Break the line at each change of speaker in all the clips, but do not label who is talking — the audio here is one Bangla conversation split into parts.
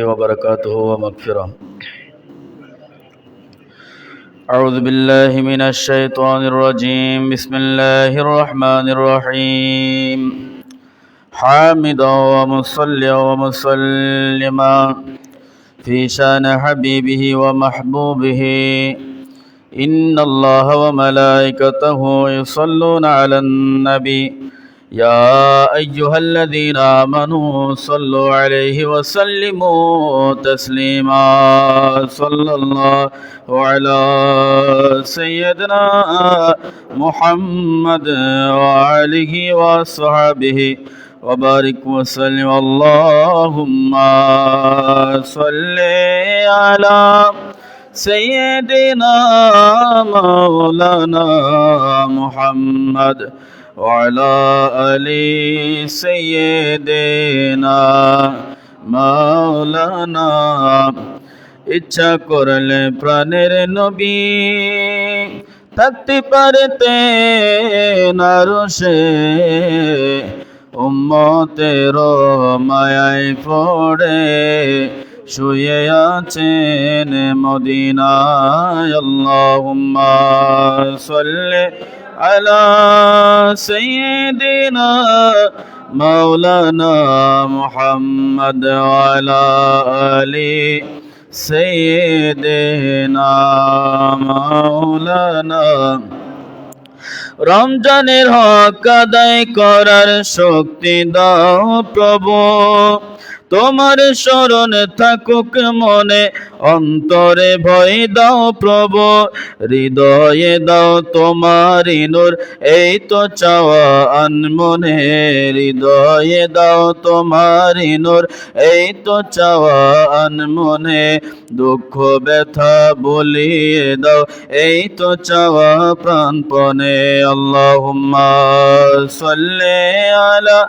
وبركاته ومغفرة. أعوذ بالله من الشيطان الرجيم. بسم الله الرحمن الرحيم. حامدا ومصليا ومسلما في شان حبيبه ومحبوبه إن الله وملائكته يصلون على النبي يا أيها الذين آمنوا صلوا عليه وسلموا تسليما. صلى الله على سيدنا محمد وآله وصحبه وبارك وسلم. اللهم صل على سيدنا مولانا محمد وعلى آل سيدنا مولانا। ইচ্ছা করলে প্রাণের নবী থাকতে পারতেন আরশে, উম্মতের মায়ায় পড়ে শুয়ে আছেন মদিনায়। আল্লাহুম্মা সাল্লি আলা সাইয়্যিদিনা মাওলানা মুহাম্মদ ওয়া আলা আলি সাইয়্যিদিনা মাওলানা। রমজানের হক আদায় করার শক্তি দাও প্রভু, তোমার শরণ থাকুক মনে, অন্তরে ভয় দাও প্রভু, হৃদয়ে দাও তোমারি নূর, এই তো চাওয়া আনমনে। হৃদয়ে দাও তোমারি নূর, এই তো চাওয়া আনমনে। দুঃখ ব্যথা বলিয়ে দাও, এই তো চাওয়া প্রাণপণে। আল্লাহুম্মা সাল্লি আলা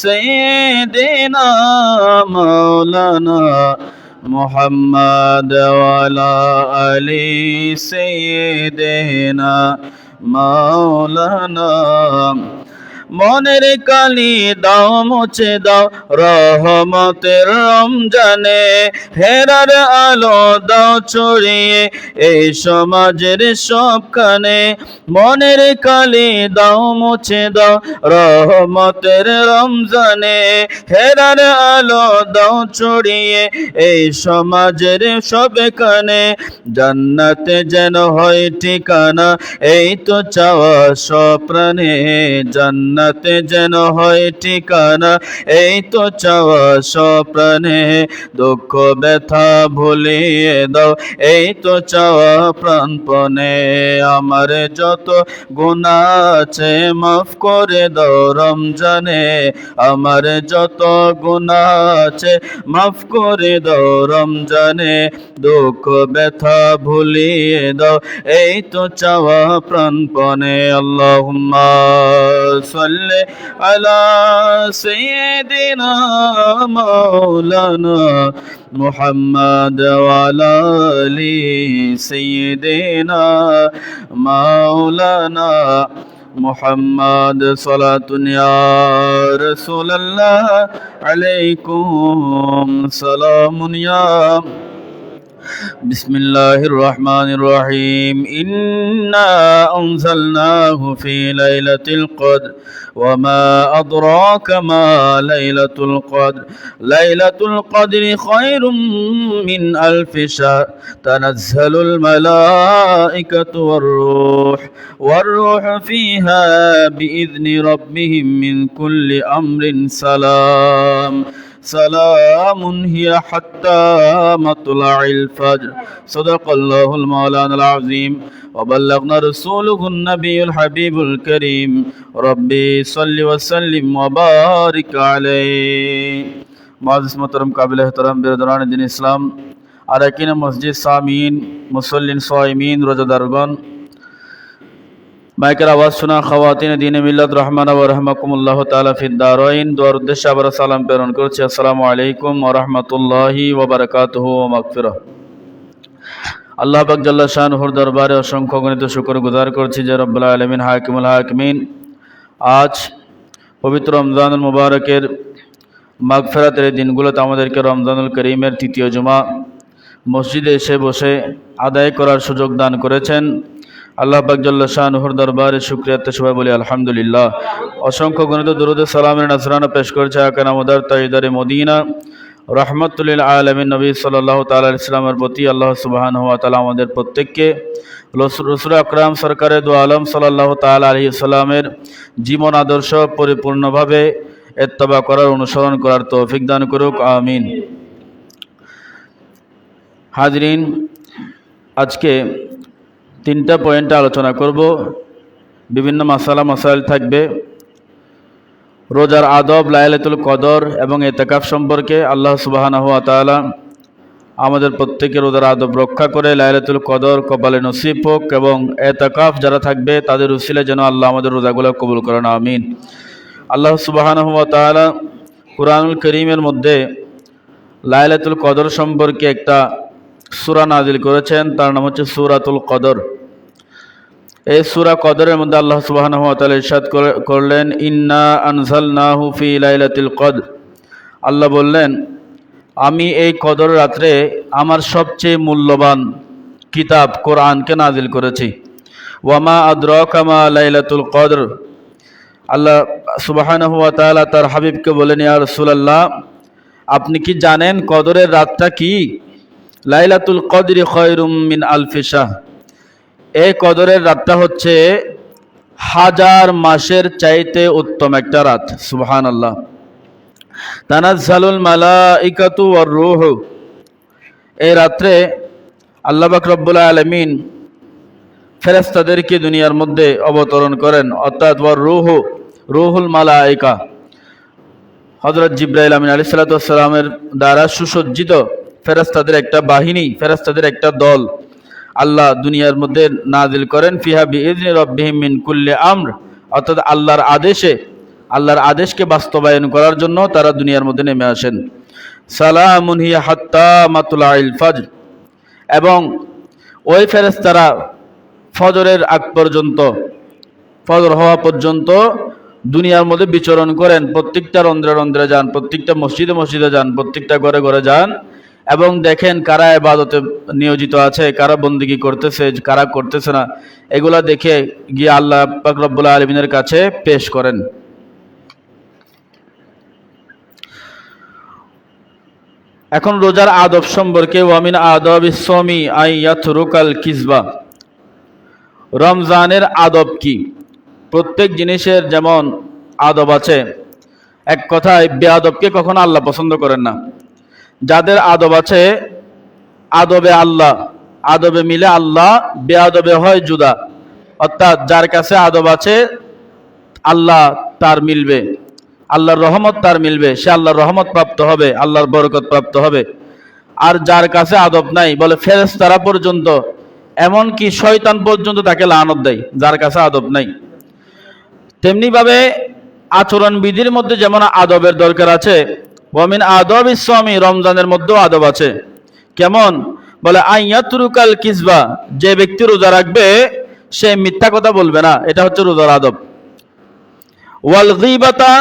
সাইয়্যিদিনা মাওলানা মুহাম্মদ ওয়া আলা আলি সাইয়্যিদিনা মাওলানা। মনের কালি দাও মুছে দাও রহমতের রমজানে, হেরার আলো দাও ছড়িয়ে এই সমাজের সবখানে। মনের কালি দাও মুছে দাও রহমতের রমজানে, হেরার আলো দাও ছড়িয়ে এই সমাজের সবখানে। জান্নাতে যেন হয় ঠিকানা, এই তো চাওয়া সপ্রাণে। জান্নাতে যেন হয় ঠিকানা, এই তো চাওয়া সপ্রাণে। দুঃখ ব্যথা ভুলিয়ে দাও, এই তো চাওয়া প্রাণপণে। আমার যত গুনাহ আছে মাফ করে দাও রমজানে, আমার যত গুনাহ আছে মাফ করে দাও রমজানে। দুঃখ ব্যথা ভুলিয়ে দাও, এই তো চাওয়া প্রাণপণে। আল্লাহুম্মা সাল্লি আলা সাইয়্যিদিনা মাওলানা মুহাম্মদ ওয়া আলা আলি সাইয়্যিদিনা মাওলানা মুহাম্মদ। সালাতুন ইয়া রাসূলুল্লাহ আলাইকুম সালামুন ইয়া। বিসমিল্লাহির রহমানির রহিম। ইন্না আনজালনাহু ফি লাইলাতিল কদর ওয়া মা আদরাকা মা লাইলাতুল কদর। লাইলাতুল কদরি খায়রুম মিন আলফি শাহর। তানাজ্জালুল মালাইকাতু ওয়ার রূহু ফিহা বিইذনি রাব্বিহিম মিন কুল্লি আমরিন সালাম। সালামুন হিয়া হাত্তা মাতলাইল ফজর। সাদাকাল্লাহুল মাওলানাল আযীম ওয়া বাল্লাগনা রাসূলুহুন নাবিয়ুল হাবিবুল কারীম। রব্বি সাল্লি ওয়া সাল্লিম ওয়া বারিক আলাইহি। মুআজ্জিজ মুহতারাম কাবিল ইহতিরাম বিরদারান দ্বীন ইসলাম, আরাকিন মসজিদ, সামিন, মুসল্লিন, সাইমিন, রোজাদারগণ, মাইকের আওয়াজ শোনা খাওয়াতিন দ্বীনে মিল্লাত রহমানা ওয়া রাহমাকুমুল্লাহ তাআলা ফিদ দারাইন। দোয়ার উদ্দেশ্যে আবার সালাম প্রেরণ করছি। আসসালামু আলাইকুম ওয়া রাহমাতুল্লাহি ওয়া বারাকাতুহু ওয়া মাগফিরাহ। আল্লাহ পাক জাল্লা শানুহুর দরবারে অসংখ্য গণিত শুকর গুজার করছি যে রব্বুল আলামিন হাকিমুল হাকিমিন আজ পবিত্র রমজানুল মুবারকের মাগফিরাতের এই দিনগুলোতে আমাদেরকে রমজানুল করিমের তৃতীয় জুমা মসজিদে এসে বসে আদায় করার সুযোগ দান করেছেন। আল্লাহ পাক জাল্লা শানুহুর দরবারে শুকরিয়াতে সবাই বলি আলহামদুলিল্লাহ। অসংখ্য গণিত দুরুদ সালামের নাজরানা পেশ করছে আকানা মুদার তাইদারে মদিনা রহমতুল লিল আলামিন নবী সাল্লাল্লাহু তাআলা আলাইহি সাল্লামের প্রতি আল্লাহ সুবহানাহু ওয়া তাআলা আমাদের প্রত্যেককে রাসূল আকরাম সরকারে দু আলম সাল্লাল্লাহু তাআলা আলাইহি সাল্লামের জীবন আদর্শ পরিপূর্ণভাবে ইত্তেবা করার, অনুসরণ করার তৌফিক দান করুক, আমিন। হাজরিন, আজকে 3টা পয়েন্টে আলোচনা করব। বিভিন্ন মাসাইল থাকবে। রোজার আদব, লাইলাতুল কদর এবং ইতিকাফ সম্পর্কে। আল্লাহ সুবহানাহু ওয়া তাআলা আমাদের প্রত্যেকের রোজার আদব রক্ষা করে লাইলাতুল কদর কপালে নসিব হোক এবং ইতিকাফ যারা থাকবে তাদের উসিলায় যেন আল্লাহ আমাদের রোজাগুলো কবুল করেন, আমিন। আল্লাহ সুবহানাহু ওয়া তাআলা কুরআনুল কারীমের মধ্যে লাইলাতুল কদর সম্পর্কে একটা সূরা নাজিল করেছেন, তার নাম হচ্ছে সূরাতুল কদর। এই সূরা কদরের মধ্যে আল্লাহ সুবহানাহু ওয়া তাআলা ইরশাদ করলেন, ইন্না আনজালনাহু ফি লাইলাতিল কদর। আল্লাহ বললেন, আমি এই কদর রাত্রে আমার সবচেয়ে মূল্যবান কিতাব কোরআনকে নাজিল করেছি। ওয়ামা আদরাকা মা লাইলাতুল কদর। আল্লাহ সুবহানাহু ওয়া তাআলা তার হাবিবকে বলেন, ইয়া রাসূলুল্লাহ, আপনি কি জানেন কদরের রাতটা কি? লাইলাতুল কদরি খায়রুম মিন আলফি শাহর। এই কদরের রাতটা হচ্ছে 1000 মাসের চাইতে উত্তম একটা রাত। সুবহানাল্লাহ। তানাজ্জালুল মালাইকাতু ওয়ার রূহ। এই রাত্রে আল্লাহ পাক রব্বুল আলামিন ফেরেশতাদেরকে দুনিয়ার মধ্যে অবতরণ করেন, অর্থাৎ ওয়ার রূহ, রূহুল মালাইকা হযরত জিবরাইল আমিন আলাইহিস সালাতু ওয়াস সালামের দ্বারা সুসজ্জিত ফেরেশতাদের একটা বাহিনী, ফেরেশতাদের একটা দল আল্লাহ দুনিয়ার মধ্যে নাজিল করেন। ফিহা বিইজনি রাব্বিহিম মিন কুল্লি আমর। অর্থাৎ আল্লাহর আদেশকে বাস্তবায়ন করার জন্য তারা দুনিয়ার মধ্যে নেমে আসেন। সালামুন হিয়া হাত্তা মাতলাইল ফজর। এবং ওই ফেরেশতারা ফজরের আগ পর্যন্ত, ফজর হওয়া পর্যন্ত দুনিয়ার মধ্যে বিচরণ করেন। প্রত্যেকটা রন্ধ্রে রন্ধ্রে যান, প্রত্যেকটা মসজিদে মসজিদে যান, প্রত্যেকটা ঘরে ঘরে যান এবং দেখেন কারা ইবাদতে নিয়োজিত আছে, কারা বন্দেগী করতেছে, কারা করতেছে না। এগুলা দেখে গিয়ে আল্লাহ পাক রব্বুল আলামিনের কাছে পেশ করেন। এখন রোজার আদব সম্পর্কে। ওয়ামিন আদাবিস সাওমি আন ইয়াতরুকাল কিসবা। রমজানের আদব কি? প্রত্যেক জিনিসের যেমন আদব আছে, এক কথায় বেয়াদবকে কখনো আল্লাহ পছন্দ করেন না। যাদের আদব আছে, আদবে আল্লাহ, আদবে মিলে আল্লাহ, বেয়াদবে হয় জুদা। অর্থাৎ যার কাছে আদব আছে আল্লাহ তার মিলবে, আল্লাহর রহমত তার মিলবে, সে আল্লাহর রহমত প্রাপ্ত হবে, আল্লাহর বরকত প্রাপ্ত হবে। আর যার কাছে আদব নাই, বলে ফেরেশতারা পর্যন্ত, এমনকি শয়তান পর্যন্ত তাকে লানত দেয়, যার কাছে আদব নাই। তেমনিভাবে আচরণ বিধির মধ্যে যেমন আদবের দরকার আছে, ওয়ামিন আদাবিস সাওমি, রমজানের মধ্যেও আদব আছে। কেমন? বলে আইয়াতরুকাল কিসবা, যে ব্যক্তি রোজা রাখবে সে মিথ্যা কথা বলবে না, এটা হচ্ছে রোজার আদব। ওয়াল গীবাতা,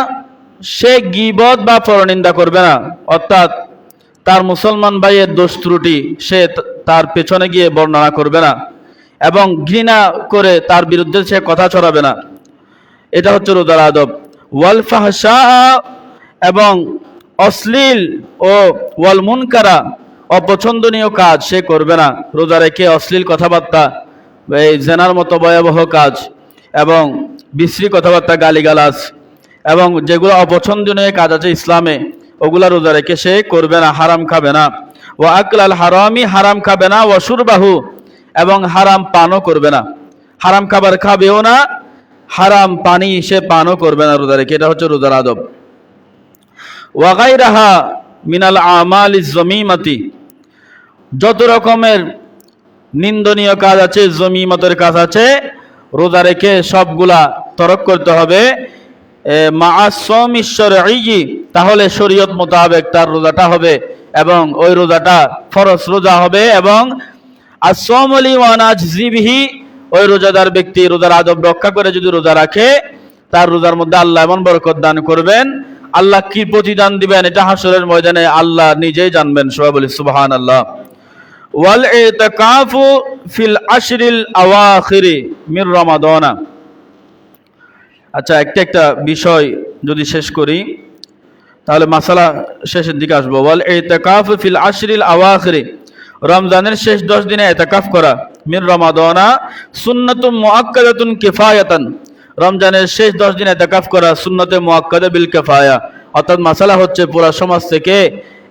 সে গীবত বা পরনিন্দা করবে না, অর্থাৎ তার মুসলমান ভাইয়ের দোষ ত্রুটি সে তার পেছনে গিয়ে বর্ণনা করবে না এবং ঘৃণা করে তার বিরুদ্ধে সে কথা ছড়াবে না, এটা হচ্ছে রোজার আদব। ওয়াল ফাহশা, এবং অশ্লীল ও ওয়াল মুনকারা, অপছন্দনীয় কাজ সে করবে না। রোজা রেখে অশ্লীল কথাবার্তা, এই জেনার মতো ভয়াবহ কাজ এবং বিশ্রী কথাবার্তা, গালিগালাজ এবং যেগুলো অপছন্দনীয় কাজ আছে ইসলামে, ওগুলা রোজা রেখে সে করবে না, হারাম খাবে না। ওয়া আকলাল হারামি, হারাম খাবে না। ওয়া শুরবাহু, এবং হারাম পানও করবে না, হারাম খাবার খাবেও না, হারাম পানি সে পানও করবে না রোজা রেখে, এটা হচ্ছে রোজার আদব। ওয়া গায়রাহা মিনাল আমালিজ জমিমাতি, যত রকমের নিন্দনীয় কাজ আছে, জমিমতের কাজ আছে, রোজা রেখে সবগুলা তরক করতে হবে। তাহলে শরীয়ত মোতাবেক তার রোজাটা হবে এবং ওই রোজাটা ফরজ রোজা হবে। এবং আসসামলি ওয়ানাজজিবিহি, ওই রোজাদার ব্যক্তি রোজার আদব রক্ষা করে যদি রোজা রাখে, তার রোজার মধ্যে আল্লাহ এমন বরকত দান করবেন, আল্লাহ কি প্রতিদান দিবেন এটা হাসরের ময়দানে আল্লাহ নিজেই জানবেন। সবাই বলি সুবহানাল্লাহ। ওয়াল ইতিকাফু ফিল আশরিল আওয়াখিরি মির রমাদানা। আচ্ছা, একটা বিষয় যদি শেষ করি তাহলে মাসালা শেষের দিকে আসবো। ওয়াল ইতিকাফু ফিল আশরিল আওয়াখিরি, রমজানের শেষ 10 দিনে ইতিকাফ করা, মির রমাদানা সুন্নাতুম মুআক্কাদাতুন কিফায়াতান, রমজানের শেষ 10 দিনে ইতিকাফ করা সুন্নতে মুআক্কাদা বিল কিফায়া। অর্থাৎ মাসালা হচ্ছে পুরো সমাজ থেকে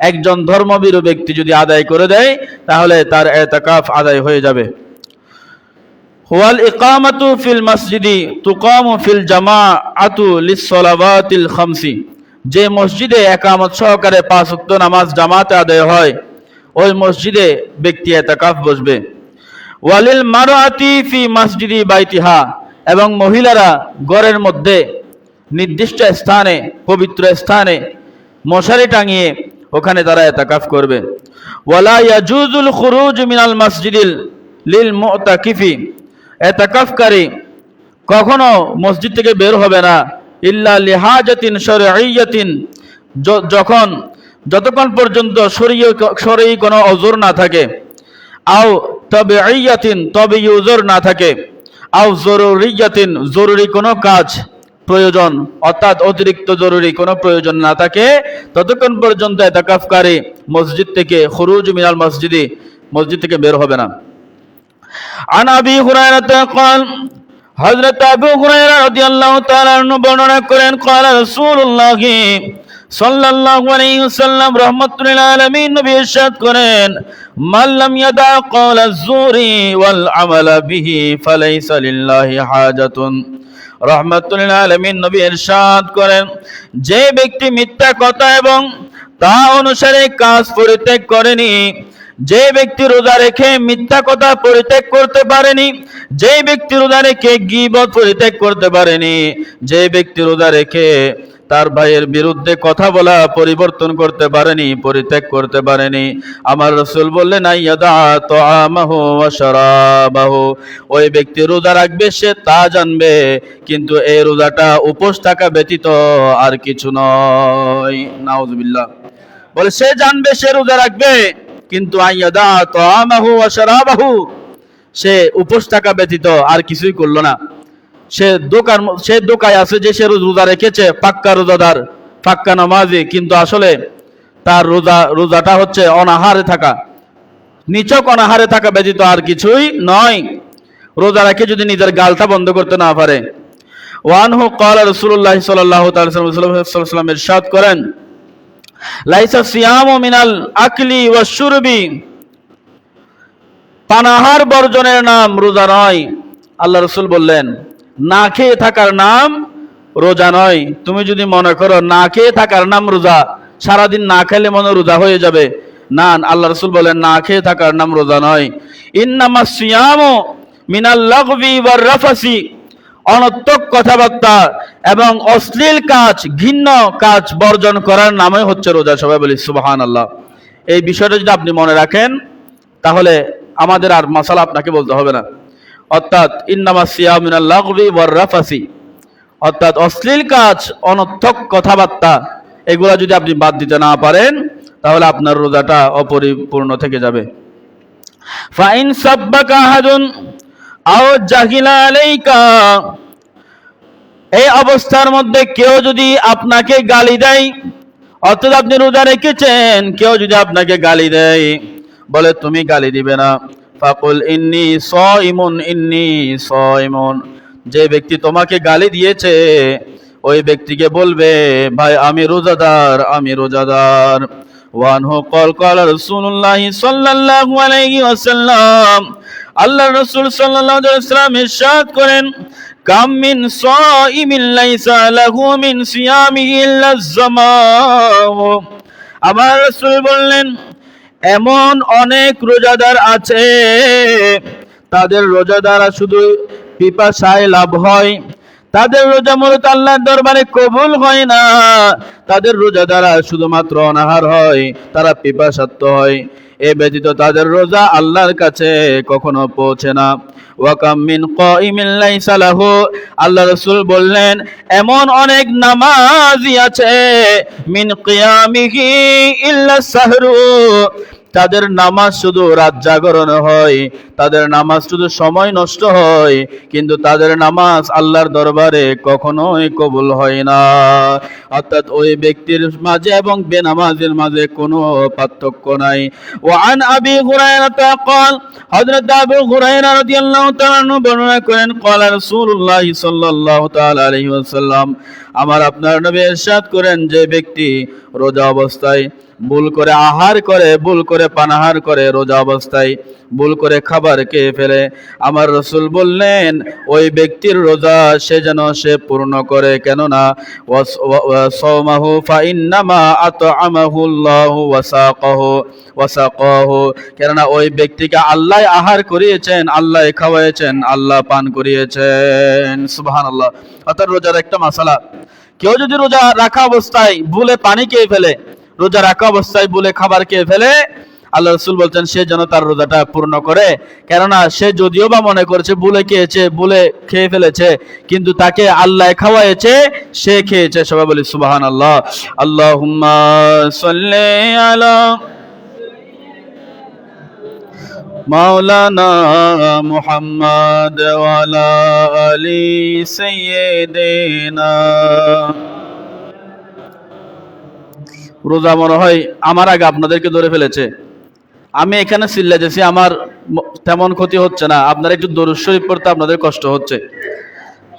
একজন ধর্মভীরু ব্যক্তি যদি আদায় করে দেয় তাহলে তার ইতিকাফ আদায় হয়ে যাবে। ওয়াল ইকামাতু ফিল মসজিদি তুকামু ফিল জামাআতু লিস-সালাওয়াতিল খামসি, যে মসজিদে ইকামত সহকারে 5 ওয়াক্ত নামাজ জামাতে আদায় হয় ওই মসজিদে ব্যক্তি ইতিকাফ বসবে। ওয়ালিল মারআতি ফি মসজিদি বাইতিহা, এবং মহিলারা ঘরের মধ্যে নির্দিষ্ট স্থানে পবিত্র স্থানে মশারি টাঙিয়ে ওখানে তারা ইতিকাফ করবে। ওয়ালা ইয়াজুজুল খুরুজ মিনাল মসজিদিল লিল মুতাকিফি, ইতিকাফকারী কখনো মসজিদ থেকে বের হবে না ইল্লা লিহাজাতিন শারঈয়াতিন, যতক্ষণ পর্যন্ত শরঈ কোনো ওযর না থাকে, আও তাবিঈয়াতিন তাবিঈ ওযর না থাকে, আও জরুরিয়াতিন জরুরি কোনো কাজ প্রয়োজন অর্থাৎ অতিরিক্ত জরুরি কোনো প্রয়োজন না থাকে, ততক্ষণ পর্যন্ত ইতিকাফকারী মসজিদ থেকে খুরুজ মিনাল মসজিদি, মসজিদ থেকে বের হবে না। আন আবি হুরায়রা قال, হযরত আবু হুরায়রা রাদিয়াল্লাহু তাআলা আনহু বর্ণনা করেন, قال রাসূলুল্লাহ সাল্লাল্লাহু আলাইহি ওয়াসাল্লাম রাহমাতুল লিল আলামিন, নবী ইরশাদ করেন, মান লাম ইয়াদা ক্বাওলা যুরি ওয়াল আমালা বিহি ফালাইসা লিল্লাহি হাজাতুন। রাহমাতুল লিল আলামিন নবী ইরশাদ করেন, যে ব্যক্তি মিথ্যা কথা এবং তা অনুসারে কাজ পরিত্যাগ করেনি, যে ব্যক্তি রোজা রেখে মিথ্যা কথা পরিত্যাগ করতে পারেনি, যে ব্যক্তি রোজা রেখে গীবত পরিত্যাগ করতে পারেনি, যে ব্যক্তি রোজা রেখে তার ভাইয়ের বিরুদ্ধে কথা বলা পরিবর্তন করতে পারেনি, পরিত্যাগ করতে পারেনি, আমার রাসূল বললেন আইয়াদা তাআমাহু ওয়া শারাবাহু, ওই ব্যক্তি রোজা রাখবে সে তা জানবে, কিন্তু এই রোজাটা উপোস থাকা ব্যতীত আর কিছু নয়। নাউযুবিল্লাহ। বলে সে জানবে সে রোজা রাখবে, কিন্তু আইয়াদা তাআমাহু ওয়া শারাবাহু, সে উপোস থাকা ব্যতীত আর কিছুই করলো না। সে দোকায় আছে যে সে রোজা রেখেছে, পাক্কা রোজাদার, পাক্কা নামাজি, কিন্তু আসলে তার রোজাটা হচ্ছে অনাহারে থাকা, নিছক অনাহারে থাকা ব্যতীত আর কিছুই নয়। রোজা রেখে যদি নিজের গালটা বন্ধ করতে না পারে। ওয়ানহু ক্বালা রাসূলুল্লাহ সাল্লাল্লাহু তাআলা সাল্লাম ইরশাদ করেন, লাইসা সিয়ামু মিনাল আকলি ওয়াশ শুরবি, পানাহার বর্জনের নাম রোজা নয়। আল্লাহ রাসূল বললেন, না খেয়ে থাকার নাম রোজা নয়। তুমি যদি মনে করো না খেয়ে থাকার নাম রোজা, সারাদিন না খেলে মনে রোজা হয়ে যাবে, না, আল্লাহ রাসূল বলেন না খেয়ে থাকার নাম রোজা নয়। ইন্নামাস সিয়ামু মিনাল লাগবি ওয়ার রাফাসি, অনর্থক কথাবার্তা এবং অশ্লীল কাজ, ঘৃণ্য কাজ বর্জন করার নামই হচ্ছে রোজা। সবাই বলি সুবহানাল্লাহ। এই বিষয়টা যদি আপনি মনে রাখেন তাহলে আমাদের আর মাসালা আপনাকে বলতে হবে না। অর্থাৎ ইন্নামাস সিয়াম মিনাল লাগবি ওয়ার রাফাসি, অর্থাৎ অশ্লীল কাজ, অনর্থক কথাবার্তা, এগুলা যদি আপনি বাদ দিতে না পারেন তাহলে আপনার রোজাটা অপরিপূর্ণ থেকে যাবে। ফাইন সাব্বাকা আহাদুন আও জাহিলা আলাইকা, এই অবস্থার মধ্যে কেউ যদি আপনাকে গালি দেয়, অর্থাৎ আপনি রোজা রেখেছেন, কেউ যদি আপনাকে গালি দেয়, বলে তুমি গালি দিবে না, ফাকুল ইন্নী সাইমুন ইন্নী সাইমুন, যে ব্যক্তি তোমাকে গালি দিয়েছে ওই ব্যক্তিকে বলবে ভাই আমি রোজাদার, আমি রোজাদার। ওয়ানহু ক্বালা রাসূলুল্লাহ সাল্লাল্লাহু আলাইহি ওয়াসাল্লাম, আল্লাহর রাসূল সাল্লাল্লাহু আলাইহি ওয়াসাল্লাম ইরশাদ করেন, কাম মিন সাইমিন লাইসা লাহু মিন সিয়ামিহি ইল্লা যামাউ, আমার রাসূল বললেন এমন অনেক রোজাদার আছে তাদের রোজা দ্বারা শুধু পিপাসায় লাভ হয়, তাদের রোজা মূলত আল্লাহর দরবারে কবুল হয় না, তাদের রোজা দ্বারা শুধুমাত্র অনাহার হয়, তারা পিপাসার্ত হয়, এ ব্যতীত তাদের রোজা আল্লাহর কাছে কখনো পৌঁছে না। ওয়াকাম মিন কাইমিন লাইসা লাহু, আল্লাহ রাসূল বললেন এমন অনেক নামাজি আছে মিন কিয়ামিহি ইল্লা সাহরু, তাদের নামাজ শুধু রাত জাগরণ হয়, তাদের নামাজ শুধু সময় নষ্ট হয়, কিন্তু তাদের নামাজ আল্লাহর দরবারে কখনোই কবুল হয় না। অর্থাৎ ওই ব্যক্তির মাঝে এবং বেনামাজের মাঝে কোনো পার্থক্য নাই। ওয়ান আবি হুরায়রা قال, হযরত আবু হুরায়রা রাদিয়াল্লাহু তাআলা আনহু বর্ণনা করেন, قال রাসূলুল্লাহ সাল্লাল্লাহু তাআলা আলাইহি ওয়াসাল্লাম, আমার আপনার নবী ইরশাদ করেন, যে ব্যক্তি রোজা অবস্থায় ভুল করে আহার করে, ভুল করে পানাহার করে, রোজা অবস্থায় ভুল করে খাবার খেয়ে ফেলে, আমার রাসূল বললেন ওই ব্যক্তির রোজা সে যেন সে পূর্ণ করে, কেননা সাওমাহু ফাইন্নামা আতআমাহুল্লাহু ওয়াসাকাহু, কেননা ওই ব্যক্তিকে আল্লাহ আহার করিয়েছেন, আল্লাহ খাওয়াইছেন, আল্লাহ পান করিয়েছেন। সুবহানাল্লাহ। অর্থাৎ রোজার একটা মাসালা, কেউ যদি রোজা রাখা অবস্থায় ভুলে পানি খেয়ে ফেলে, রোজা রাখা অবস্থায় ভুলে খাবার খেয়ে ফেলে, আল্লাহ রাসূল বলছেন সে যেন তার রোজাটা পূর্ণ করে, কেননা সে যদিও বা মনে করছে ভুলে খেয়েছে, ভুলে খেয়ে ফেলেছে, কিন্তু তাকে আল্লাহ খাওয়াইছে, সে খেয়েছে। সবাই বলি সুবহানাল্লাহ। আল্লাহুম্মা সাল্লি আলা মাওলানা মুহাম্মদ ওয়া আলা আলি সাইয়্যিদিনা। রোজা মনে হয় আমার আগে আপনাদেরকে ধরে ফেলেছে। আমি এখানে চিল্লা যাচ্ছি, আমার তেমন ক্ষতি হচ্ছে না, আপনারা একটু দরুদ শরীফ পড়তে আপনাদের কষ্ট হচ্ছে।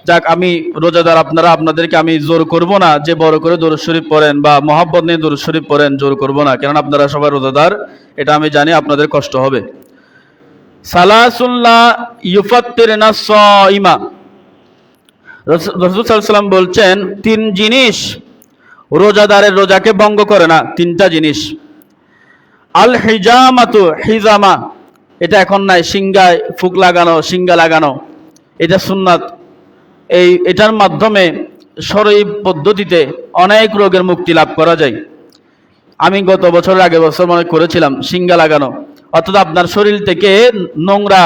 যাক, আমি রোজাদার আপনাদেরকে আমি জোর করব না যে বড় করে দরুদ শরীফ পড়েন বা মহব্বত নিয়ে দরুদ শরীফ পড়েন, জোর করব না, কারণ আপনারা সবাই রোজাদার, এটা আমি জানি আপনাদের কষ্ট হবে। সালাসুল্লাহ ইউফাত্তিরনা সাইমা, রাসূল সাল্লাল্লাহু আলাইহি ওয়াসাল্লাম বলছেন তিন জিনিস রোজাদারের রোজাকে ভঙ্গ করে না। তিনটা জিনিস। আল হিজামাতু, হিজামা এটা এখন নাই, সিংগায় ফুক লাগানো, সিঙ্গা লাগানো, এটা সুন্নাত। এটার মাধ্যমে শরঈ পদ্ধতিতে অনেক রোগের মুক্তি লাভ করা যায়। আমি গত বছর আগে বছর মনে করেছিলাম সিঙ্গা লাগানো, অর্থাৎ আপনার শরীর থেকে নোংরা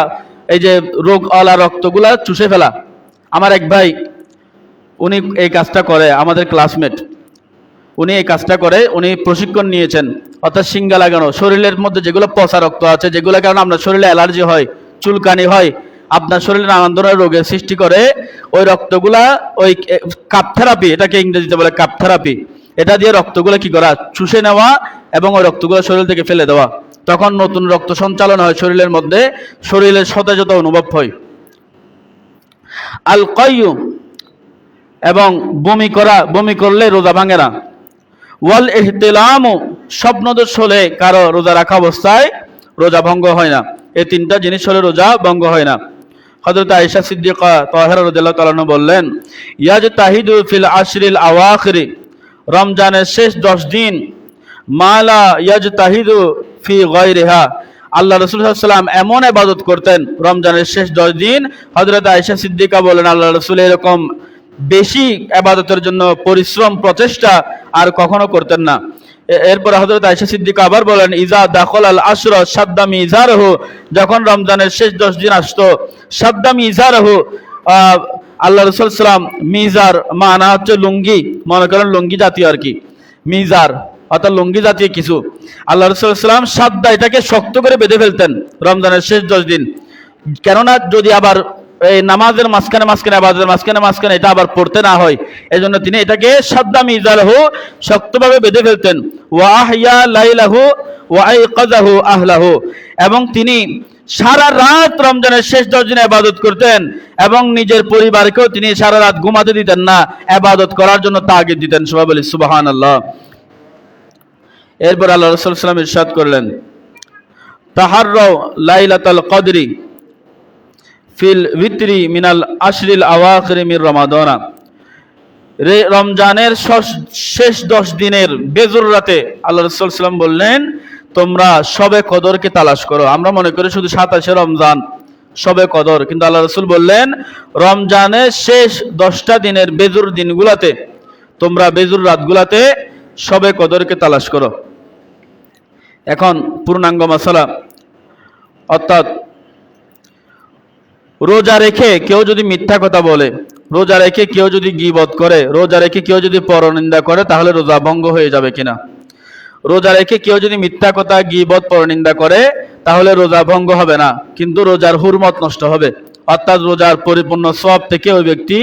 এই যে রোগওয়ালা রক্তগুলা চুষে ফেলা। আমার এক ভাই উনি এই কাজটা করে, আমাদের ক্লাসমেট, উনি এই কাজটা করে, উনি প্রশিক্ষণ নিয়েছেন। অর্থাৎ সিঙ্গা লাগানো, শরীরের মধ্যে যেগুলো পচা রক্ত আছে, যেগুলো কারণে আপনার শরীরে অ্যালার্জি হয়, চুলকানি হয়, আপনার শরীরে নানান ধরনের রোগের সৃষ্টি করে, ওই রক্তগুলা ওই কাপ থেরাপি, এটাকে ইংরেজিতে বলে কাপ থেরাপি, এটা দিয়ে রক্তগুলো কি করা, চুষে নেওয়া এবং ওই রক্তগুলো শরীর থেকে ফেলে দেওয়া। তখন নতুন রক্ত সঞ্চালন হয় শরীরের মধ্যে, শরীরের সতেজতা অনুভব হয়। আল কাইয়ুম, এবং বমি করলে রোজা ভাঙে না। ওয়াল ইহতিলামু, স্বপ্নদোষ হলে কারো রোজা রাখা অবস্থায় রোজা ভঙ্গ হয় না। এই তিনটা জিনিস হলে রোজা ভঙ্গ হয় না। হযরত আয়েশা সিদ্দিকা তাহেরা রাদিয়াল্লাহু তাআলা আনহা বললেন, ইয়াজতাহিদু ফিল আশরিল আওয়াখিরি, রমজানের শেষ 10 দিন, মালা ইয়াজতাহিদু ফি গায়রিহা, আল্লাহ রাসূল সাল্লাল্লাহু আলাইহি ওয়াসাল্লাম এমন ইবাদত করতেন রমজানের শেষ 10 দিন, হযরত আয়েশা সিদ্দিকা বলেন আল্লাহ রাসূল এরকম বেশি ইবাদতের জন্য পরিশ্রম প্রচেষ্টা আর কখনো করতেন না। এরপর হযরত আয়েশা সিদ্দিকা আবার বলেন, ইজা দাখালাল আশর শাদ্দা মিজারহু, যখন রমজানের শেষ 10 দিন আসতো, শাদ্দা মিজারহু, আল্লাহ রাসূল সাল্লাল্লাহু আলাইহি ওয়াসাল্লাম, মিজার মানা হচ্ছে লুঙ্গি, মনে করেন লুঙ্গি জাতীয় আর কি, মিজার অর্থাৎ লুঙ্গি জাতীয় কিছু, আল্লাহ রাসূল সাল্লাল্লাহু আলাইহি ওয়াসাল্লাম শাদ্দা এটাকে শক্ত করে বেঁধে ফেলতেন রমজানের শেষ 10 দিন, কেননা যদি আবার এই নামাজের মাঝখানে আবাদতের মাঝখানে এটা আবার পড়তে না হয়, এজন্য তিনি এটাকে শাদ্দা মিজারহু শক্তভাবে বেঁধে ফেলতেন। ওয়া আহইয়া লাইলাহু ওয়া আইকাযাহু আহলাহু, এবং তিনি সারা রাত রমজানের শেষ 10 দিনে ইবাদত করতেন এবং নিজের পরিবারকেও তিনি সারা রাত ঘুমাতে দিতেন না, ইবাদত করার জন্য তাগিদ দিতেন। সবাই বলি সুবহানাল্লাহ। এরপর আল্লাহ রাসূল সাল্লাল্লাহু আলাইহি ওয়াসাল্লাম ইরশাদ করলেন, তাহাররাউ লাইলাতুল কদরি ফিল ভিতরি মিনাল আশরিল আওয়াখিরি মির রমাদানা, রমজানের শেষ 10 দিনের বেজুর রাতে আল্লাহ রাসূল সাল্লাল্লাহু আলাইহি ওয়াসাল্লাম বললেন তোমরা শবে কদরকে তালাশ করো। আমরা মনে করি শুধু 27 রমজান শবে কদর, কিন্তু আল্লাহ রাসূল বললেন রমজানের শেষ 10টা দিনের বেজুর দিনগুলোতে, তোমরা বেজুর রাতগুলোতে শবে কদরকে তালাশ করো। এখন পূর্ণাঙ্গ মাসালা, অর্থাৎ রোজা রেখে কেউ যদি মিথ্যা কথা বলে, রোজা রেখে কেউ যদি গীবত করে, রোজা রেখে কেউ যদি পরনিন্দা করে, তাহলে রোজা ভঙ্গ হয়ে যাবে কিনা? রোজা রেখে কেউ যদি মিথ্যা কথা, গীবত, পরনিন্দা করে, তাহলে রোজা ভঙ্গ হবে না, কিন্তু রোজার হুরমত নষ্ট হবে, অর্থাৎ রোজার পরিপূর্ণ সওয়াব থেকে ওই ব্যক্তি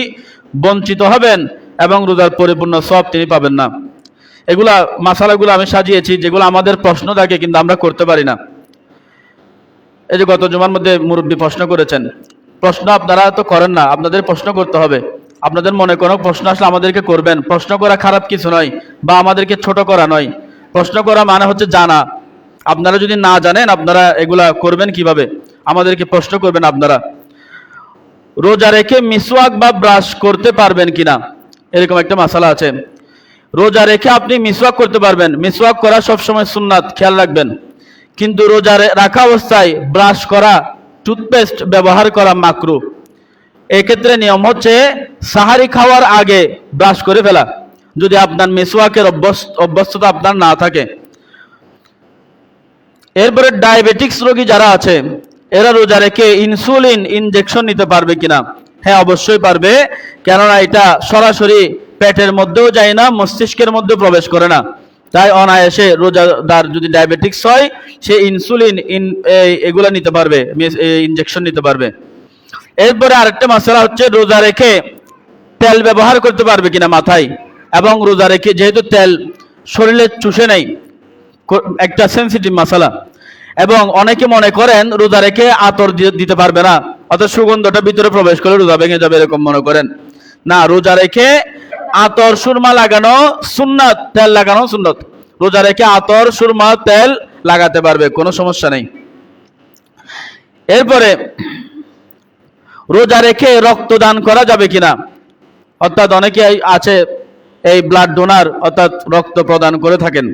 বঞ্চিত হবেন এবং রোজার পরিপূর্ণ সওয়াব তিনি পাবেন না। এগুলা মাসালাগুলো আমি সাজিয়েছি যেগুলো আমাদের প্রশ্ন থাকে কিন্তু আমরা করতে পারি না। এই যে গত জুমার মধ্যে মুরব্বী প্রশ্ন করেছেন, প্রশ্ন আপনারা তো করেন না, আপনাদের প্রশ্ন করতে হবে। আপনাদের মনে কোনো প্রশ্ন আসলে আমাদেরকে করবেন। প্রশ্ন করা খারাপ কিছু নয়, বা আমাদেরকে ছোট করা নয়। প্রশ্ন করা মানে হচ্ছে জানা। আপনারা যদি না জানেন আপনারা এগুলা করবেন কিভাবে? আমাদেরকে প্রশ্ন করবেন আপনারা। রোজা রেখে মিসওয়াক বা ব্রাশ করতে পারবেন কিনা, এরকম একটা মাসালা আছে। রোজা রেখে আপনি মিসওয়াক করতে পারবেন, মিসওয়াক করা সবসময় সুন্নাত, খেয়াল রাখবেন। কিন্তু রোজা রাখা অবস্থায় ব্রাশ করা, টুথপেস্ট ব্যবহার করা মাকরুহ। এক্ষেত্রে নিয়ম হচ্ছে সাহারি খাওয়ার আগে ব্রাশ করে ফেলা, যদি আপনার মিসওয়াকের অভ্যস্ততা আপনার না থাকে। এরপরে ডায়াবেটিক্স রোগী যারা আছে, এরা রোজা রেখে ইনসুলিন ইনজেকশন নিতে পারবে কিনা? হ্যাঁ, অবশ্যই পারবে, কেননা এটা সরাসরি পেটের মধ্যেও যায় না, মস্তিষ্কের মধ্যে প্রবেশ করে না। তাই অনায়াসে রোজাদার যদি ডায়াবেটিক্স হয়, সে ইনসুলিন এগুলা নিতে পারবে, ইনজেকশন নিতে পারবে। এরপরে আরেকটা মাসালা হচ্ছে রোজা রেখে তেল ব্যবহার করতে পারবে কিনা মাথায়, এবং রোজা রেখে যেহেতু তেল শরীরে চুষে নেই, একটা সেন্সিটিভ মাসালা। এবং অনেকে মনে করেন রোজা রেখে আতর দিতে পারবে না, অর্থাৎ সুগন্ধটা ভিতরে প্রবেশ করে রোজা ভেঙে যাবে, এরকম মনে করেন। না, রোজা রেখে আতর সুরমা লাগানো সুন্নাত, তেল লাগানো সুন্নাত। রোজা রেখে আতর সুরমা তেল লাগাতে পারবে, কোনো সমস্যা নেই। এরপরে রোজা রেখে রক্তদান করা যাবে কিনা, অর্থাৎ অনেকে আছে এই ব্লাড ডোনার, অর্থাৎ রক্ত প্রদান করে থাকেন।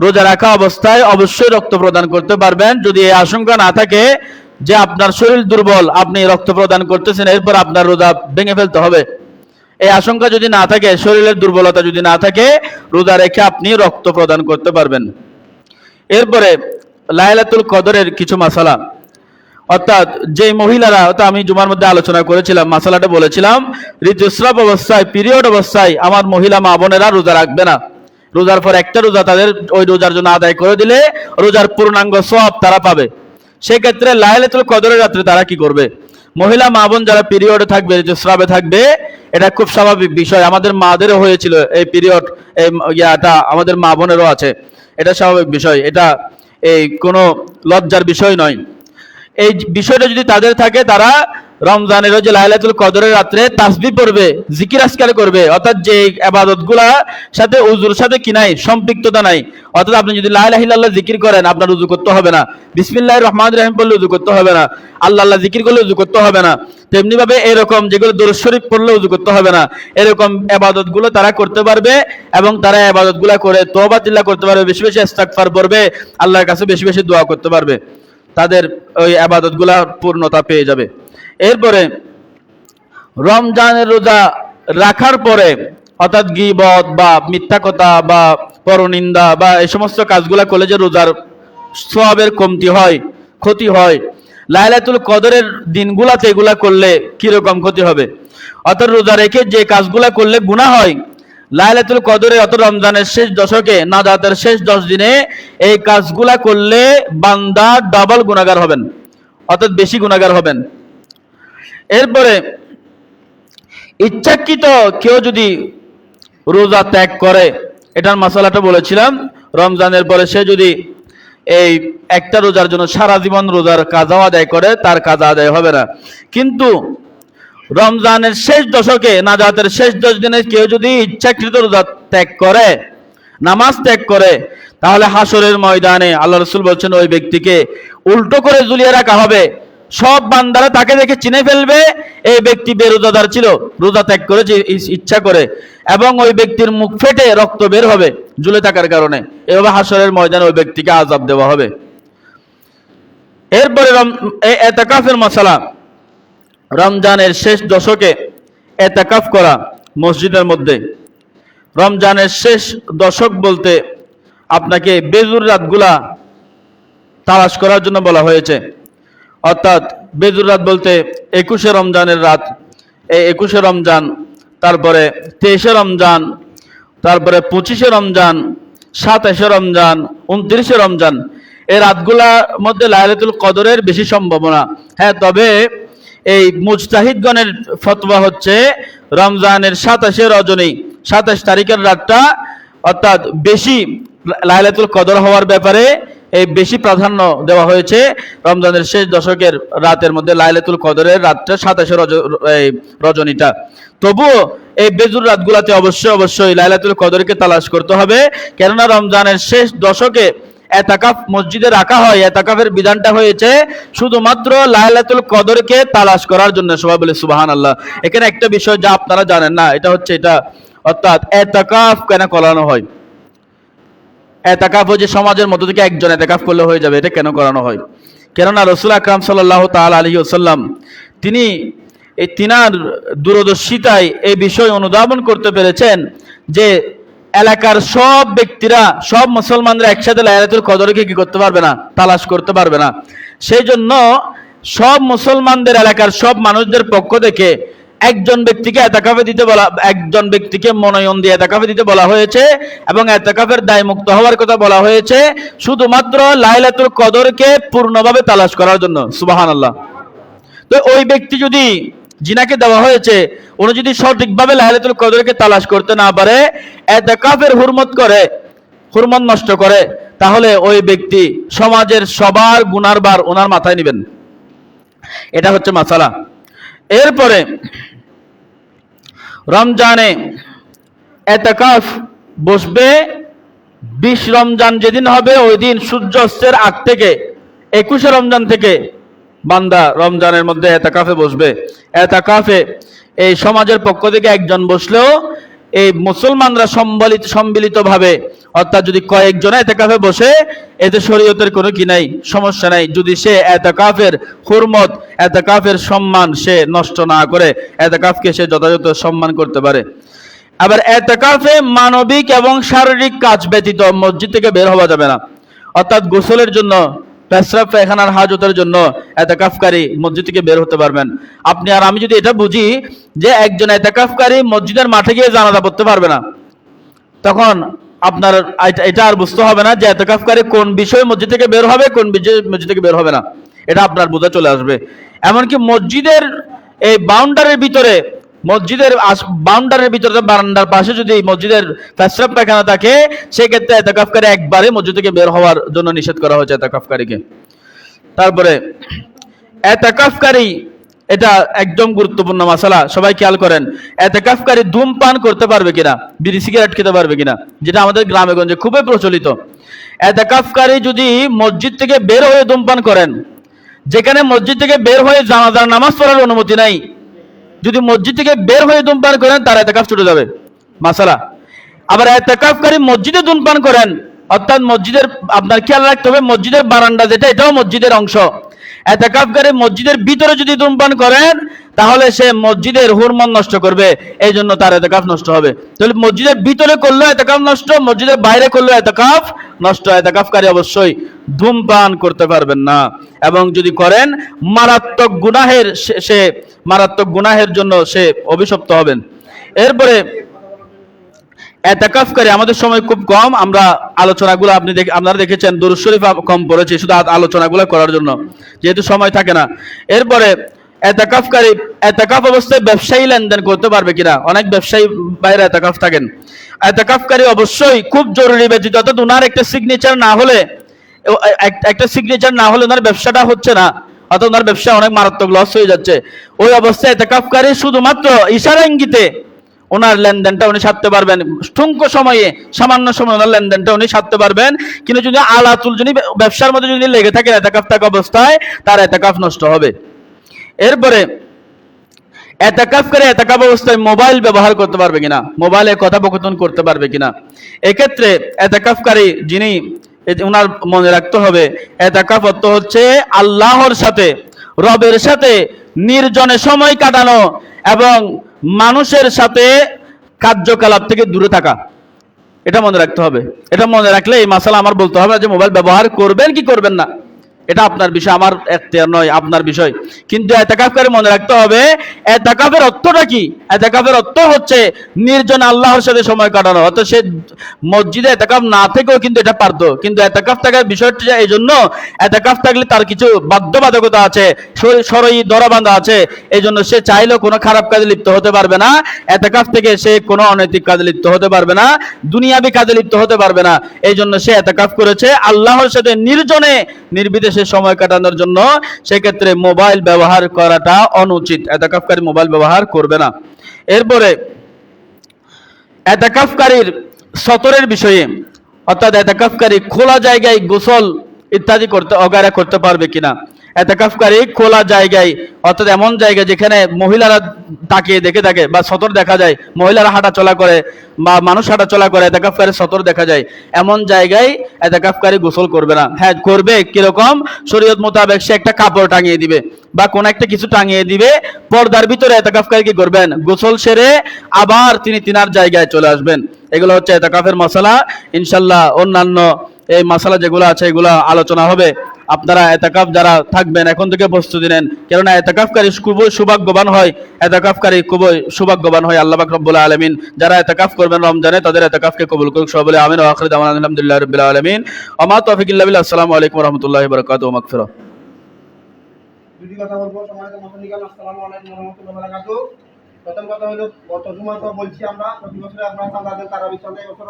রোজা রাখা অবস্থায় অবশ্যই রক্ত প্রদান করতে পারবেন, যদি এই আশঙ্কা না থাকে যে আপনার শরীর দুর্বল, আপনি রক্ত প্রদান করতেছেন, এরপর আপনার রোজা ভেঙে ফেলতে হবে। এই আশঙ্কা যদি না থাকে, শরীরের দুর্বলতা যদি না থাকে, রোজা রেখে আপনি রক্ত প্রদান করতে পারবেন। এরপরে লাইলাতুল কদরের কিছু মাসালা, অর্থাৎ যে মহিলারা, অর্থাৎ আমি জুমার মধ্যে আলোচনা করেছিলাম, মাসালাটা বলেছিলাম, ঋতুস্রাব অবস্থায়, পিরিয়ড অবস্থায় আমার মহিলা মা বোনেরা রোজা রাখবে না। রোজার পর একটা রোজা তাদের ওই রোজার জন্য আদায় করে দিলে রোজার পূর্ণাঙ্গ সওয়াব তারা পাবে। সেক্ষেত্রে লাইলাতুল কদরের রাত্রে তারা কি করবে? মহিলা মা বোন যারা পিরিয়ডে থাকবে, ঋতুস্রাবে থাকবে, এটা খুব স্বাভাবিক বিষয়। আমাদের মাদেরও হয়েছিল এই পিরিয়ড, ইয়াটা আমাদের মা বোনেরও আছে, এটা স্বাভাবিক বিষয়, এটা এই কোনো লজ্জার বিষয় নয়। এই বিষয়টা যদি তাদের থাকে, তারা রমজানের যে লাইলাতুল কদরের রাত্রে তাসবিহ পড়বে, জিকির আজকার করবে, অর্থাৎ যে ইবাদতগুলা সাথে উযুর সাথে কি নাই, সম্পৃক্ততা নাই। অর্থাৎ আপনি যদি লা ইলাহা ইল্লাল্লাহ জিকির করেন, আপনার উযু করতে হবে না। বিসমিল্লাহির রহমানির রহিম বললে উযু করতে হবে না। আল্লাহ আল্লাহ জিকির করলে উযু করতে হবে না। তেমনি ভাবে এরকম যেগুলো দরুদ শরীফ পড়লে উযু করতে হবে না, এরকম ইবাদতগুলো তারা করতে পারবে, এবং তারা ইবাদতগুলো করে তওবা তিল্লাহ করতে পারবে, বেশি বেশি ইস্তিগফার পড়বে, আল্লাহর কাছে বেশি বেশি দোয়া করতে পারবে, তাদের ওই ইবাদতগুলা পূর্ণতা পেয়ে যাবে। এরপরে রমজানের রোজা রাখার পরে, অর্থাৎ গীবত বা মিথ্যা কথা বা পরনিন্দা বা এই সমস্ত কাজগুলা করলে যে রোজার সওয়াবের কমতি হয়, ক্ষতি হয়, লাইলাতুল কদরের দিনগুলাতে এগুলা করলে কিরকম ক্ষতি হবে? অর্থাৎ রোজা রেখে যে কাজগুলা করলে গুনাহ হয়, লাইলাতুল কদরে, অর্থাৎ রমজানের শেষ দশকে, নাজাতের শেষ 10 দিনে এই কাজগুলা করলে বান্দা ডাবল গুনাহগার হবেন, অর্থাৎ বেশি গুনাহগার হবেন। এরপরে ইচ্ছাকৃত কেউ যদি রোজা ত্যাগ করে, এটার মাসালাটা বলেছিলাম, রমজানের পরে সে যদি এই একটা রোজার জন্য সারা জীবন রোজার কাজা আদায় করে, তার কাজা আদায় হবে না। কিন্তু রমজানের শেষ দশকে, নাজাতের শেষ 10 দিনে কেউ যদি ইচ্ছাকৃত রোজা ত্যাগ করে, নামাজ ত্যাগ করে, তাহলে হাসরের ময়দানে আল্লাহ রাসূল বলছেন ওই ব্যক্তিকে উল্টো করে ঝুলিয়ে রাখা হবে। সব বান্দারা তাকে দেখে চিনে ফেলবে এই ব্যক্তি বেরোজাদার ছিল, রোজা ত্যাগ করেছে ইচ্ছা করে, এবং ওই ব্যক্তির মুখ ফেটে রক্ত বের হবে ঝুলে থাকার কারণে। এভাবে হাসরের ময়দানে ওই ব্যক্তিকে আযাব দেওয়া হবে। এরপরে ইতিকাফের মাসালা, রমজানের শেষ দশকে ইতিকাফ করা মসজিদের মধ্যে। রমজানের শেষ দশক বলতে আপনাকে বেজুর রাতগুলা তালাশ করার জন্য বলা হয়েছে। অর্থাৎ বেজুর রাত বলতে 21শে রমজানের রাত, এই 21শে রমজান, তারপরে 23শে রমজান, তারপরে 25শে রমজান, 27শে রমজান, 29শে রমজান, এই রাতগুলার মধ্যে লাইলাতুল কদরের বেশি সম্ভাবনা। হ্যাঁ, তবে এই মুজতাহিদগণের ফতোয়া হচ্ছে রমজানের 27শে রজনী, 27 তারিখের রাতটা অর্থাৎ বেশি লাইলাতুল কদর হওয়ার ব্যাপারে এই বেশি প্রাধান্য দেওয়া হয়েছে। রমজানের শেষ দশকের রাতের মধ্যে লাইলাতুল কদরের রাতটা 27শে রজনীটা। তবুও এই বেজুর রাতগুলাতে অবশ্যই লাইলাতুল কদরকে তালাশ করতে হবে, কেননা রমজানের শেষ দশকে এতাকাফ মসজিদে রাখা হয়। এতাকাফের বিধানটা হয়েছে শুধুমাত্র লাইলাতুল কদরকে তালাশ করার জন্য। সবাই বলে সুবহানাল্লাহ। এখানে একটা বিষয় যা আপনারা জানেন না, এটা হচ্ছে এটা, অর্থাৎ এতাকাফ কেন করানো হয়। এতাকাফ যে সমাজের মধ্য থেকে একজন এতাকাফ করলে হয়ে যাবে, এটা কেন করানো হয়? কেননা রাসূল আকরাম সাল্লাল্লাহু তাআলা আলাইহি ওয়াসাল্লাম তিনি এই তিনার দূরদর্শিতায় এই বিষয় অনুধাবন করতে পেরেছেন যে এলাকার সব ব্যক্তিরা, সব মুসলমানরা একসাথে লাইলাতুল কদরকে কি করতে পারবে না, তালাশ করতে পারবে না। সেই জন্য সব মুসলমানদের, এলাকার সব মানুষদের পক্ষ থেকে একজন ব্যক্তিকে এতাকাফে দিতে বলা, একজন ব্যক্তিকে মনোনয়ন দিয়ে এতাকাফে দিতে বলা হয়েছে এবং এতাকাফের দায়মুক্ত হওয়ার কথা বলা হয়েছে শুধুমাত্র লাইলাতুল কদরকে পূর্ণভাবে তালাশ করার জন্য। সুবহানাল্লাহ। তো ওই ব্যক্তি যদি, যিনাকে দেওয়া হয়েছে, উনি যদি সঠিকভাবে লাইলাতুল কদরকে তালাশ করতে না পারে, ইতিকাফের হুরমত করে, হুরমত নষ্ট করে, তাহলে ওই ব্যক্তি সমাজের সবার গুনার ভার ওনার মাথায় নেবেন। এটা হচ্ছে মাসালা। এরপরে রমজানে ইতিকাফ বসবে 20 রমজান যেদিন হবে ওই দিন সূর্যাস্তের আগ থেকে 21শে রমজান থেকে বান্দা রমজানের মধ্যে ইতিকাফে বসবে। ইতিকাফে এই সমাজের পক্ষ থেকে একজন বসলেও এই মুসলমানরা সম্মিলিতভাবে, অর্থাৎ যদি কয়েকজন ইতিকাফে বসে, এতে শরীয়তের কোনো কি নাই, সমস্যা নাই, যদি সে ইতিকাফের হুরমত, ইতিকাফের সম্মান সে নষ্ট না করে, ইতিকাফকে সে যথাযথ সম্মান করতে পারে। আবার ইতিকাফে মানবিক এবং শারীরিক কাজ ব্যতীত মসজিদ থেকে বের হওয়া যাবে না। অর্থাৎ গোসলের জন্য, পেশরাব পায়খানার হাজতের জন্য ইতিকাফকারী মসজিদ থেকে বের হতে পারবেন। আপনি আর আমি যদি এটা বুঝি যে একজন ইতিকাফকারী মসজিদের মাঠে গিয়ে জানাজা পড়তে পারবে না, তখন আপনার এটা আর বুঝতে হবে না যে ইতিকাফকারী কোন বিষয়ে মসজিদ থেকে বের হবে, কোন বিষয়ে মসজিদ থেকে বের হবে না। এটা আপনার বোঝা চলে আসবে। এমনকি মসজিদের এই বাউন্ডারির ভিতরে, মসজিদের বাউন্ডারির ভিতরে বারান্দার পাশে যদি মসজিদের পেশরাব পায়খানা থাকে, সেক্ষেত্রে ইতিকাফকারী একবারে মসজিদ থেকে বের হওয়ার জন্য নিষেধ করা হয়েছে ইতিকাফকারীকে। তারপরে ইতিকাফকারী, এটা একদম গুরুত্বপূর্ণ মাসালা, সবাই খেয়াল করেন। ইতিকাফকারী ধূমপান করতে পারবে কিনা, বিড়ি সিগারেট খেতে পারবে কিনা, যেটা আমাদের গ্রামে গঞ্জে খুবই প্রচলিত। ইতিকাফকারী যদি মসজিদ থেকে বের হয়ে ধূমপান করেন, যেখানে মসজিদ থেকে বের হয়ে জানাজার নামাজ পড়ার অনুমতি নাই, যদি মসজিদ থেকে বের হয়ে ধূমপান করেন তার ইতিকাফ ছুটে যাবে, মাসালা। আবার ইতিকাফকারী মসজিদে ধূমপান করেন, অর্থাৎ মসজিদের, আপনার খেয়াল রাখতে হবে মসজিদের বারান্দা যেটা, এটাও মসজিদের অংশ। ইতিকাফকারী মসজিদের ভিতরে যদি ধূমপান করেন তাহলে সে মসজিদের হুরমত নষ্ট করবে, এই জন্য তার ইতিকাফ নষ্ট হবে। তাহলে মসজিদের ভিতরে করলে ইতিকাফ নষ্ট, মসজিদের বাইরে করলে ইতিকাফ নষ্ট। ইতিকাফকারী অবশ্যই ধূমপান করতে পারবেন না, এবং যদি করেন মারাত্মক গুনাহের, সে মারাত্মক গুনাহের জন্য সে অভিশপ্ত হবেন। এরপরে ইতিকাফকারী, আমাদের সময় খুব কম, আমরা আলোচনাগুলো আপনারা দেখেছেন দুরূদ শরীফ কম পড়েছি শুধু আলোচনাগুলো করার জন্য, যেহেতু সময় থাকে না। এরপরে ইতিকাফকারী ইতিকাফ অবস্থায় ব্যবসায়ী লেনদেন করতে পারবে কিনা, অনেক ব্যবসায়ী বাইরে ইতিকাফ থাকেন। ইতিকাফকারী অবশ্যই খুব জরুরি ব্যতীত, অর্থাৎ ওনার একটা সিগনেচার না হলে, ওনার ব্যবসাটা হচ্ছে না, অর্থাৎ ওনার ব্যবসা অনেক মারাত্মক লস হয়ে যাচ্ছে, ওই অবস্থায় ইতিকাফকারী শুধুমাত্র ইশারা ইঙ্গিতে ওনার লেনদেনটা উনি সারতে পারবেন। ঠুনক সময়ে, সামান্য সময় ওনার লেনদেনটা উনি সারতে পারবেন। কিন্তু যদি আলাতুল, যদি ব্যবসার মধ্যে যদি লেগে থাকে ইতিকাফ থাকা অবস্থায়, তার ইতিকাফ নষ্ট হবে। এরপরে ইতিকাফকারী ইতিকাফ অবস্থায় মোবাইল ব্যবহার করতে পারবে কিনা, মোবাইলে কথোপকথন করতে পারবে কিনা। এক্ষেত্রে ইতিকাফকারী যিনি, ওনার মনে রাখতে হবে ইতিকাফ অর্থ হচ্ছে আল্লাহর সাথে, রবের সাথে নির্জনে সময় কাটানো এবং মানুষের সাথে কার্যকলাপ থেকে দূরে থাকা, এটা মনে রাখতে হবে। এটা মনে রাখলে এই মাসালা আমার বলতে হবে না যে মোবাইল ব্যবহার করবেন কি করবেন না, এটা আপনার বিষয়, আমার এখতিয়ার নয়, আপনার বিষয়। কিন্তু এতেকাফকারী মনে রাখতে হবে এতেকাফের অর্থটা কি। এতেকাফের অর্থ হচ্ছে নির্জন আল্লাহর সাথে সময় কাটানো। অর্থাৎ সে মসজিদে এতেকাফ না থেকেও কিন্তু এটা পারত, কিন্তু এতেকাফ থাকার বিষয়টা এই জন্য, এতেকাফ থাকলে তার কিছু বাধ্যবাধকতা আছে, সরই ধরাবাঁধা আছে, এই জন্য সে চাইলেও কোনো খারাপ কাজে লিপ্ত হতে পারবে না। এতেকাফ থেকে সে কোনো অনৈতিক কাজে লিপ্ত হতে পারবে না, দুনিয়াবি কাজে লিপ্ত হতে পারবে না। এই জন্য সে এতেকাফ করেছে আল্লাহর সাথে নির্জনে নির্বিদেশে সময় কাটানোর জন্য। সেক্ষেত্রে মোবাইল ব্যবহার করাটা অনুচিত, এতেকাফকারী মোবাইল ব্যবহার করবে না। এরপরে এতেকাফকারীর সতরের বিষয়ে, অর্থাৎ এতেকাফকারী খোলা জায়গায় গোসল ইত্যাদি অগারা করতে পারবে কিনা। এতেকাফকারী খোলা জায়গায়, অর্থাৎ এমন জায়গায় যেখানে মহিলারা তাকিয়ে দেখে থাকে বা সতর দেখা যায়, মহিলারা হাঁটা চলা করে বা মানুষ হাঁটা চলা করে, এতেকাফকারী সতর দেখা যায়, এমন জায়গায় এতেকাফকারী গোসল করবে না। হ্যাঁ করবে, কিরকম? শরীয়ত মোতাবেক সে একটা কাপড় টাঙিয়ে দিবে বা কোন একটা কিছু টাঙিয়ে দিবে, পর্দার ভিতরে এতেকাফকারী কি করবেন? গোসল সেরে আবার তিনি তিনার জায়গায় চলে আসবেন। এগুলো হচ্ছে এতেকাফের মশলা। ইনশাল্লাহ অন্যান্য এই মশলা যেগুলো আছে এগুলো আলোচনা হবে। আপনারা এতেকাফ যারা থাকবেন এখন থেকে প্রস্তুতি নেন, কেননা এতেকাফকারী খুবই সৌভাগ্যবান হয়, এতেকাফকারী খুবই সৌভাগ্যবান হয়। আল্লাহ পাক রব্বুল আলামিন যারা এতেকাফ করবেন রমজানে তাদের এতেকাফকে কবুল করুক। সবাই বলে আমিন। ওয়া আখিরু দাওয়ানা আলহামদুলিল্লাহি রাব্বিল আলামিন। ওয়া মা তাওফীক ইল্লা বিল্লাহ। আসসালামু আলাইকুম ওয়া রাহমাতুল্লাহি ওয়া বারাকাতুহু। মাগফিরাহ।
দুটি কথা বলবো সম্মানিত মুসল্লিগণ, আসসালামু আলাইকুম ওয়া রাহমাতুল্লাহি ওয়া বারাকাতুহু। প্রথম কথা হলো, গত জুমার পর বলছি আমরা প্রতি বছরে আপনারা চাঁদা দেন, তারাবির চাঁদা।